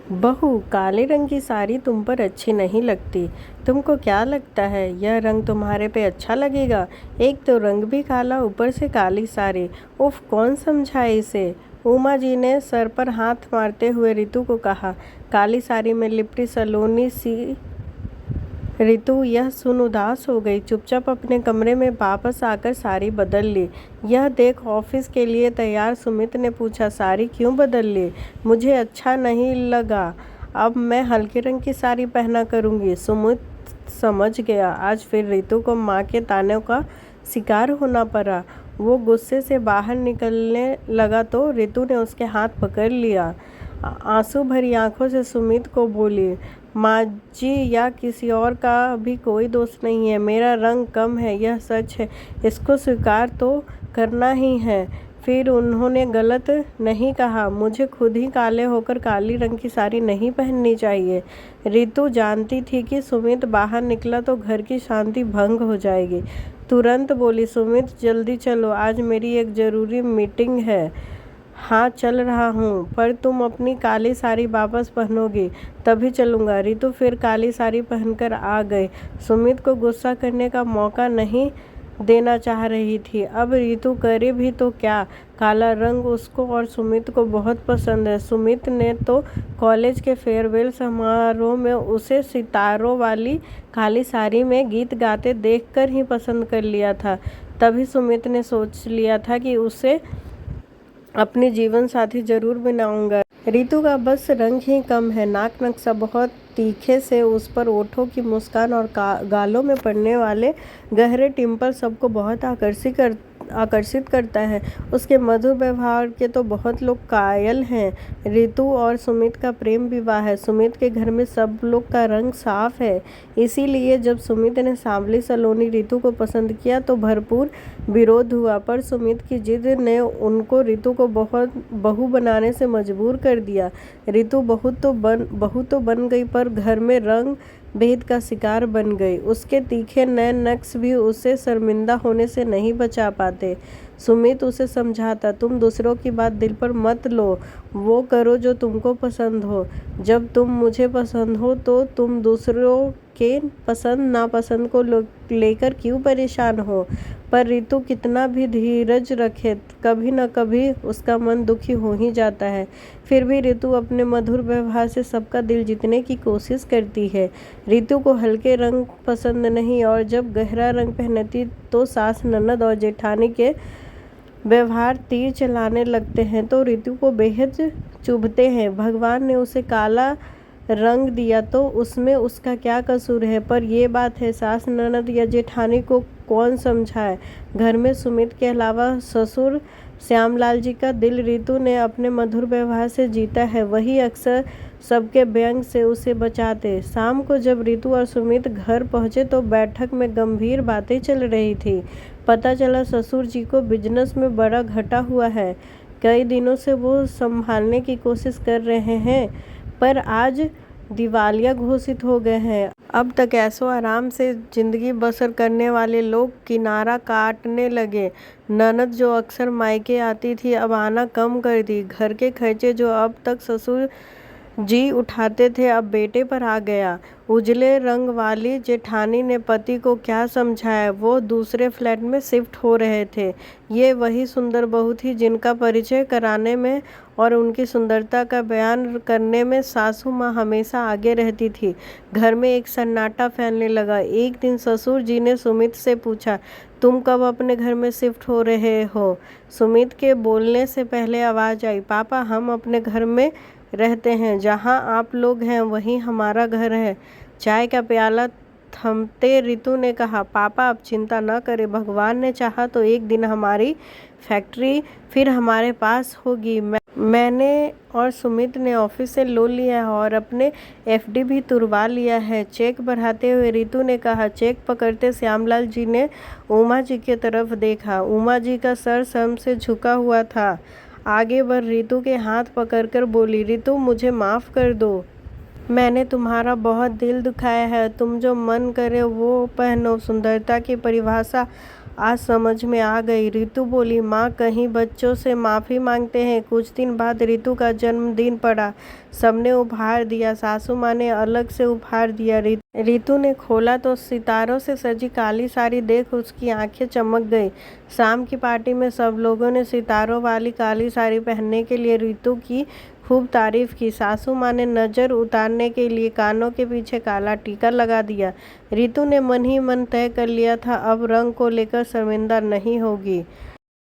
बहू, काले रंग की साड़ी तुम पर अच्छी नहीं लगती। तुमको क्या लगता है यह रंग तुम्हारे पे अच्छा लगेगा? एक तो रंग भी काला, ऊपर से काली साड़ी। उफ, कौन समझाए इसे? उमा जी ने सर पर हाथ मारते हुए रितु को कहा। काली साड़ी में लिपटी सलोनी सी रितु यह सुन उदास हो गई। चुपचाप अपने कमरे में वापस आकर साड़ी बदल ली। यह देख ऑफिस के लिए तैयार सुमित ने पूछा, साड़ी क्यों बदल ली? मुझे अच्छा नहीं लगा, अब मैं हल्के रंग की साड़ी पहना करूँगी। सुमित समझ गया। आज फिर रितु को माँ के ताने का शिकार होना पड़ा। वो गुस्से से बाहर निकलने लगा तो रितु ने उसके हाथ पकड़ लिया। आंसू भरी आंखों से सुमित को बोली, माँ जी, या किसी और का भी कोई दोष नहीं है। मेरा रंग कम है, यह सच है, इसको स्वीकार तो करना ही है। फिर उन्होंने गलत नहीं कहा। मुझे खुद ही काले होकर काली रंग की साड़ी नहीं पहननी चाहिए। रितु जानती थी कि सुमित बाहर निकला तो घर की शांति भंग हो जाएगी। तुरंत बोली, सुमित जल्दी चलो, आज मेरी एक ज़रूरी मीटिंग है। हाँ, चल रहा हूँ, पर तुम अपनी काली साड़ी वापस पहनोगी तभी चलूँगा। रितु फिर काली साड़ी पहनकर आ गई। सुमित को गुस्सा करने का मौका नहीं देना चाह रही थी। अब रितु करे भी तो क्या? काला रंग उसको और सुमित को बहुत पसंद है। सुमित ने तो कॉलेज के फेयरवेल समारोह में उसे सितारों वाली काली साड़ी में गीत गाते देखकर ही पसंद कर लिया था। तभी सुमित ने सोच लिया था कि उसे अपनी जीवन साथी जरूर बनाऊंगा। रितु का बस रंग ही कम है। नाक नक्शा बहुत तीखे से उस पर ओठों की मुस्कान और गालों में पड़ने वाले गहरे टिम्पल सबको बहुत आकर्षित करता है। उसके मधुर व्यवहार के तो बहुत लोग कायल हैं। रितु और सुमित का प्रेम विवाह है। सुमित के घर में सब लोग का रंग साफ है। इसीलिए जब सुमित ने सांवली सलोनी रितु को पसंद किया तो भरपूर विरोध हुआ, पर सुमित की जिद ने उनको रितु को बहुत बहू बनाने से मजबूर कर दिया। रितु बहू तो बन गई, पर घर में रंग भेद का शिकार बन गई। उसके तीखे नए नक्श भी उसे शर्मिंदा होने से नहीं बचा पाते। सुमित उसे समझाता, तुम दूसरों की बात दिल पर मत लो, वो करो जो तुमको पसंद हो। जब तुम मुझे पसंद हो तो तुम दूसरों के पसंद नापसंद को लेकर क्यों परेशान हो? पर रितु कितना भी धीरज रखे, कभी न कभी उसका मन दुखी हो ही जाता है। फिर भी रितु अपने मधुर व्यवहार से सबका दिल जीतने की कोशिश करती है। रितु को हल्के रंग पसंद नहीं, और जब गहरा रंग पहनती तो सास, ननद और जेठानी के व्यवहार तीर चलाने लगते हैं तो रितु को बेहद चुभते हैं। भगवान ने उसे काला रंग दिया तो उसमें उसका क्या कसूर है? पर ये बात है, सास, ननद या जेठानी को कौन समझाए? घर में सुमित के अलावा ससुर श्यामलाल जी का दिल रितु ने अपने मधुर व्यवहार से जीता है। वही अक्सर सबके व्यंग से उसे बचाते। शाम को जब रितु और सुमित घर पहुंचे तो बैठक में गंभीर बातें चल रही थी। पता चला ससुर जी को बिजनेस में बड़ा घाटा हुआ है। कई दिनों से वो संभालने की कोशिश कर रहे हैं, पर आज दिवालिया घोषित हो गए हैं। अब तक ऐसो आराम से जिंदगी बसर करने वाले लोग किनारा काटने लगे। ननद जो अक्सर मायके आती थी अब आना कम कर दी। घर के खर्चे जो अब तक ससुर जी उठाते थे अब बेटे पर आ गया। उजले रंग वाली जेठानी ने पति को क्या समझाया? वो दूसरे फ्लैट में शिफ्ट हो रहे थे। ये वही सुंदर बहू थी जिनका परिचय कराने में और उनकी सुंदरता का बयान करने में सासू माँ हमेशा आगे रहती थी। घर में एक सन्नाटा फैलने लगा। एक दिन ससुर जी ने सुमित से पूछा, तुम कब अपने घर में शिफ्ट हो रहे हो? सुमित के बोलने से पहले आवाज आई, पापा, हम अपने घर में रहते हैं। जहाँ आप लोग हैं वहीं हमारा घर है। चाय का प्याला थमते रितु ने कहा, पापा आप चिंता न करें, भगवान ने चाहा तो एक दिन हमारी फैक्ट्री फिर हमारे पास होगी। मैंने और सुमित ने ऑफिस से लोन लिया है और अपने एफडी भी तुड़वा लिया है। चेक बढ़ाते हुए रितु ने कहा। चेक पकड़ते श्यामलाल जी ने उमा जी की तरफ देखा। उमा जी का सर शर्म से झुका हुआ था। आगे बढ़ रितु के हाथ पकड़कर बोली, रितु मुझे माफ़ कर दो, मैंने तुम्हारा बहुत दिल दुखाया है। तुम जो मन करे वो पहनो। सुंदरता की परिभाषा आज समझ में आ गई। रितु बोली, माँ कहीं बच्चों से माफ़ी मांगते हैं। कुछ दिन बाद रितु का जन्मदिन पड़ा। सबने उपहार दिया। सासू माँ ने अलग से उपहार दिया। रितु ने खोला तो सितारों से सजी काली साड़ी देख उसकी आंखें चमक गई। शाम की पार्टी में सब लोगों ने सितारों वाली काली साड़ी पहनने के लिए रितु की खूब तारीफ की। सासू माँ ने नज़र उतारने के लिए कानों के पीछे काला टीका लगा दिया। रितु ने मन ही मन तय कर लिया था अब रंग को लेकर शर्मिंदा नहीं होगी।